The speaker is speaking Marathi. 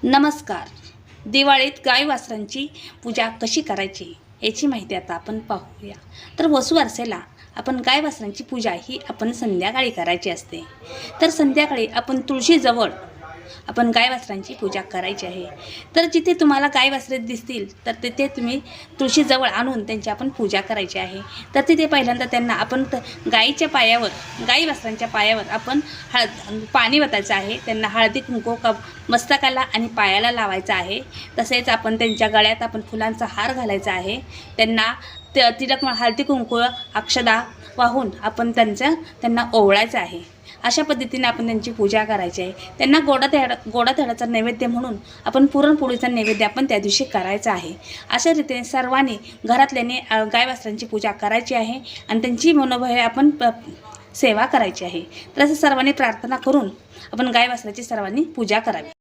नमस्कार. दिवाळीत गाय वासरांची पूजा कशी करायची याची माहिती आता आपण पाहूया. तर वसुबारसेला आपण गाय वासरांची पूजा ही आपण संध्याकाळी करायची असते. तर संध्याकाळी आपण तुळशीजवळ आपण गाय वासरांची पूजा करायची आहे. तर जिथे तुम्हाला गाय वासरे दिसतील तर तिथे तुम्ही तुळशीजवळ आणून त्यांची आपण पूजा करायची आहे. तर तिथे पहिल्यांदा त्यांना आपण गाईच्या पायावर गाई वासरांच्या पायावर आपण पाणी वतायचं आहे. त्यांना हळदी कुंकू मस्तकाला आणि पायाला लावायचं आहे. तसेच आपण त्यांच्या गळ्यात आपण फुलांचा हार घालायचा आहे. त्यांना तिलक हळदी कुंकू अक्षदा वाहून आपण त्यांना ओवाळायचं आहे. अशा पद्धतीने आपण त्यांची पूजा करायची आहे. त्यांना गोडाधोडाचा नैवेद्य म्हणून आपण पुरणपोळीचा नैवेद्य आपण त्या दिवशी करायचा आहे. अशा रीतीने सर्वांनी घरातल्याने गाय वासरांची पूजा करायची आहे आणि त्यांची मनोभावे आपण सेवा करायची आहे. तर असं सर्वांनी प्रार्थना करून आपण गाय वासराची सर्वांनी पूजा करावी.